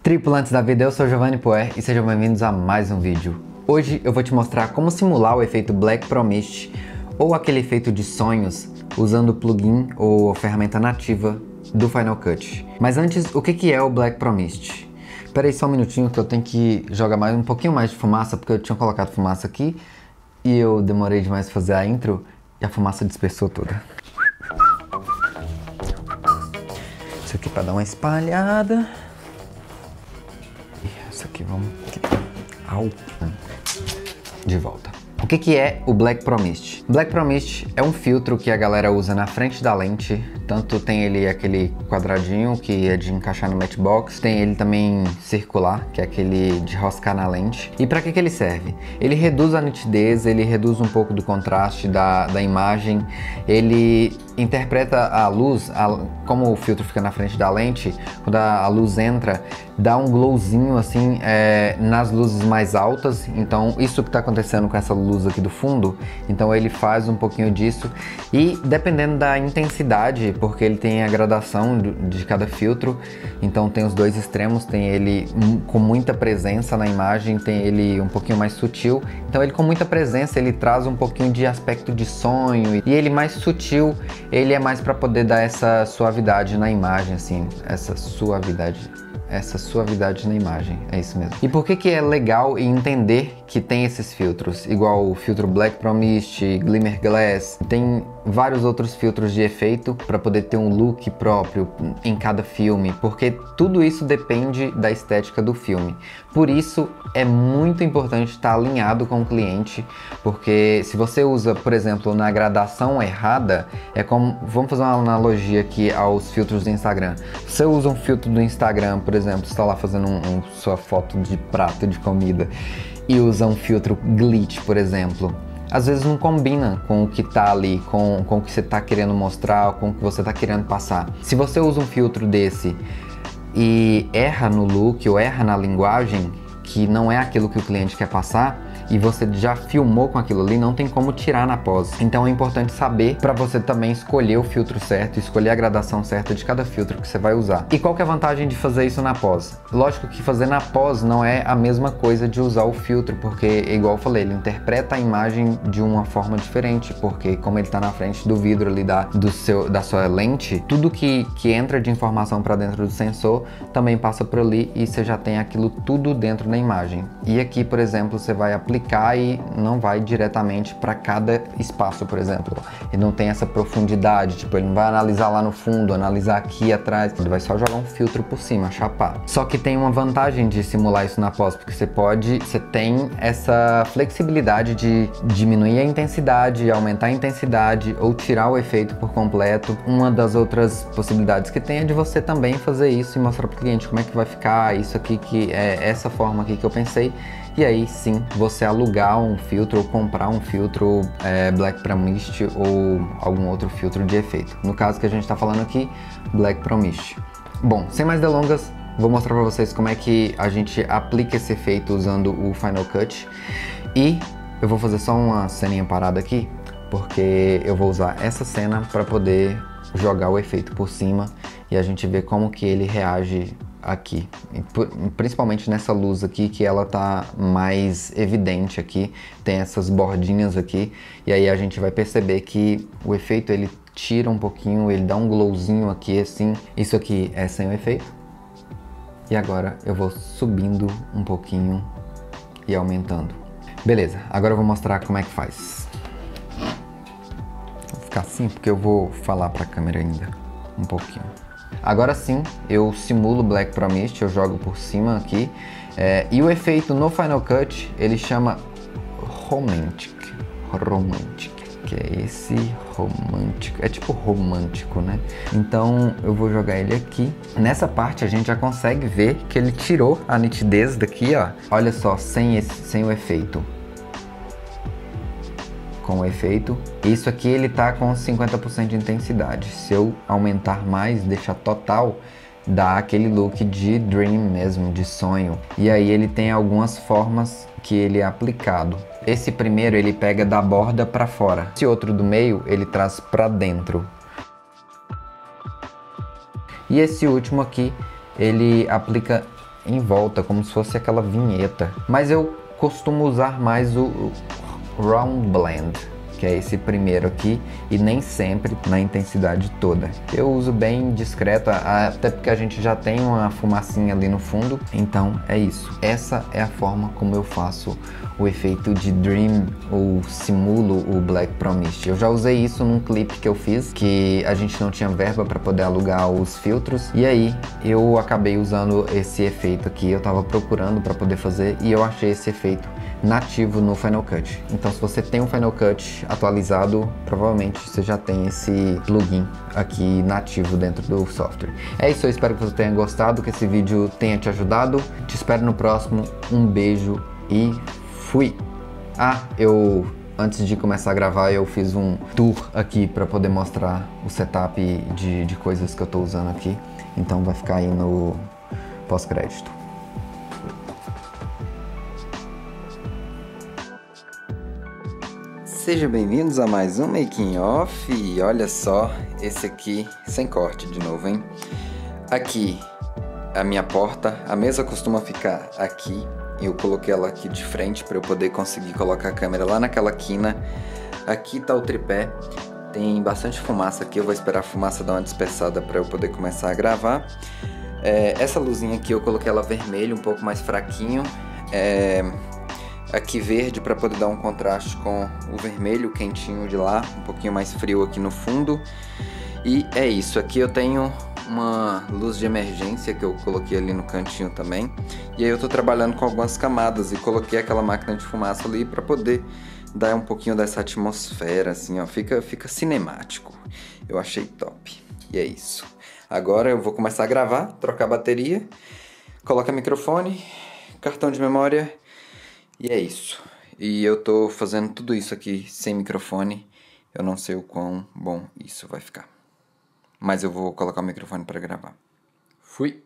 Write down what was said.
Tripulantes da vida, eu sou Giovanni Poer e sejam bem-vindos a mais um vídeo. Hoje eu vou te mostrar como simular o efeito Black Pro Mist ou aquele efeito de sonhos usando o plugin ou a ferramenta nativa do Final Cut. Mas antes, o que é o Black Pro Mist? Espera aí só um minutinho que eu tenho que jogar um pouquinho mais de fumaça, porque eu tinha colocado fumaça aqui e eu demorei demais pra fazer a intro e a fumaça dispersou toda. Isso aqui pra dar uma espalhada. Isso aqui, vamos... Au. De volta. O que é o Black Pro Mist? Black Pro Mist é um filtro que a galera usa na frente da lente. Tanto tem ele aquele quadradinho que é de encaixar no matchbox, tem ele também circular, que é aquele de roscar na lente. E para que ele serve? Ele reduz a nitidez, ele reduz um pouco do contraste da imagem, ele interpreta a luz, como o filtro fica na frente da lente, quando a luz entra, dá um glowzinho assim nas luzes mais altas. Então isso que está acontecendo com essa luz aqui do fundo, então ele faz um pouquinho disso. E dependendo da intensidade, porque ele tem a gradação de cada filtro, então tem os dois extremos, tem ele com muita presença na imagem, tem ele um pouquinho mais sutil. Então ele com muita presença, ele traz um pouquinho de aspecto de sonho, e ele mais sutil, ele é mais para poder dar essa suavidade na imagem, assim, essa suavidade na imagem, é isso mesmo. E por que é legal entender que tem esses filtros, igual o filtro Black Pro Mist, Glimmer Glass, tem vários outros filtros de efeito para poder ter um look próprio em cada filme, porque tudo isso depende da estética do filme. Por isso é muito importante estar alinhado com o cliente, porque se você usa, por exemplo, na gradação errada, é como, vamos fazer uma analogia aqui aos filtros do Instagram. Você usa um filtro do Instagram, por exemplo, você está lá fazendo sua foto de prato de comida e usa um filtro glitch, por exemplo, às vezes não combina com o que tá ali, com o que você tá querendo mostrar, com o que você tá querendo passar. Se você usa um filtro desse e erra no look ou erra na linguagem, que não é aquilo que o cliente quer passar, e você já filmou com aquilo ali, não tem como tirar na pós. Então é importante saber para você também escolher o filtro certo, escolher a gradação certa de cada filtro que você vai usar. E qual que é a vantagem de fazer isso na pós? Lógico que fazer na pós não é a mesma coisa de usar o filtro, porque, igual eu falei, ele interpreta a imagem de uma forma diferente, porque como ele está na frente do vidro ali da sua lente, tudo que entra de informação para dentro do sensor também passa por ali e você já tem aquilo tudo dentro da imagem. E aqui, por exemplo, você vai aplicar e não vai diretamente para cada espaço, por exemplo. Ele não tem essa profundidade, tipo, ele não vai analisar lá no fundo, analisar aqui atrás, ele vai só jogar um filtro por cima, chapar. Só que tem uma vantagem de simular isso na pós, porque você tem essa flexibilidade de diminuir a intensidade, aumentar a intensidade ou tirar o efeito por completo. Uma das outras possibilidades que tem é de você também fazer isso e mostrar para o cliente como é que vai ficar isso aqui, que é essa forma aqui que eu pensei. E aí sim, você alugar um filtro ou comprar um filtro Black Pro Mist ou algum outro filtro de efeito. No caso que a gente está falando aqui, Black Pro Mist. Bom, sem mais delongas, vou mostrar para vocês como é que a gente aplica esse efeito usando o Final Cut. E eu vou fazer só uma ceninha parada aqui, porque eu vou usar essa cena para poder jogar o efeito por cima e a gente ver como que ele reage aqui, principalmente nessa luz aqui, que ela tá mais evidente aqui, tem essas bordinhas aqui, e aí a gente vai perceber que o efeito ele tira um pouquinho, ele dá um glowzinho aqui assim. Isso aqui é sem o efeito, e agora eu vou subindo um pouquinho e aumentando. Beleza, agora eu vou mostrar como é que faz. Vou ficar assim porque eu vou falar pra câmera ainda um pouquinho. Agora sim, eu simulo Black Pro Mist, eu jogo por cima aqui, e o efeito no Final Cut, ele chama Romantic, que é esse romântico, é tipo romântico, né? Então eu vou jogar ele aqui. Nessa parte a gente já consegue ver que ele tirou a nitidez daqui, ó. Olha só, sem o efeito. Com o efeito, isso aqui ele tá com 50% de intensidade. Se eu aumentar mais, deixar total, dá aquele look de dream mesmo, de sonho. E aí ele tem algumas formas que ele é aplicado. Esse primeiro ele pega da borda para fora. Esse outro do meio ele traz para dentro. E esse último aqui ele aplica em volta, como se fosse aquela vinheta. Mas eu costumo usar mais o Round Blend, que é esse primeiro aqui, e nem sempre na intensidade toda. Eu uso bem discreto, até porque a gente já tem uma fumacinha ali no fundo, então é isso. Essa é a forma como eu faço o efeito de Dream, ou simulo o Black Pro Mist. Eu já usei isso num clipe que eu fiz, que a gente não tinha verba para poder alugar os filtros, e aí eu acabei usando esse efeito aqui. Eu tava procurando para poder fazer e eu achei esse efeito nativo no Final Cut. Então, se você tem um Final Cut atualizado, provavelmente você já tem esse plugin aqui nativo dentro do software. É isso, eu espero que você tenha gostado, que esse vídeo tenha te ajudado. Te espero no próximo. Um beijo e fui! Antes de começar a gravar, eu fiz um tour aqui para poder mostrar o setup de coisas que eu tô usando aqui. Então vai ficar aí no pós-crédito. Sejam bem-vindos a mais um Making Off. E olha só, esse aqui sem corte de novo, hein? Aqui a minha porta, a mesa costuma ficar aqui. Eu coloquei ela aqui de frente para eu poder conseguir colocar a câmera lá naquela quina. Aqui tá o tripé. Tem bastante fumaça aqui, eu vou esperar a fumaça dar uma dispersada para eu poder começar a gravar. Essa luzinha aqui eu coloquei ela vermelha, um pouco mais fraquinho. Aqui verde para poder dar um contraste com o vermelho quentinho de lá, um pouquinho mais frio aqui no fundo. E é isso, aqui eu tenho uma luz de emergência que eu coloquei ali no cantinho também. E aí eu tô trabalhando com algumas camadas e coloquei aquela máquina de fumaça ali para poder dar um pouquinho dessa atmosfera, assim, ó, fica cinemático. Eu achei top. E é isso. Agora eu vou começar a gravar, trocar a bateria, coloca microfone, cartão de memória. E é isso. E eu tô fazendo tudo isso aqui sem microfone. Eu não sei o quão bom isso vai ficar. Mas eu vou colocar o microfone para gravar. Fui!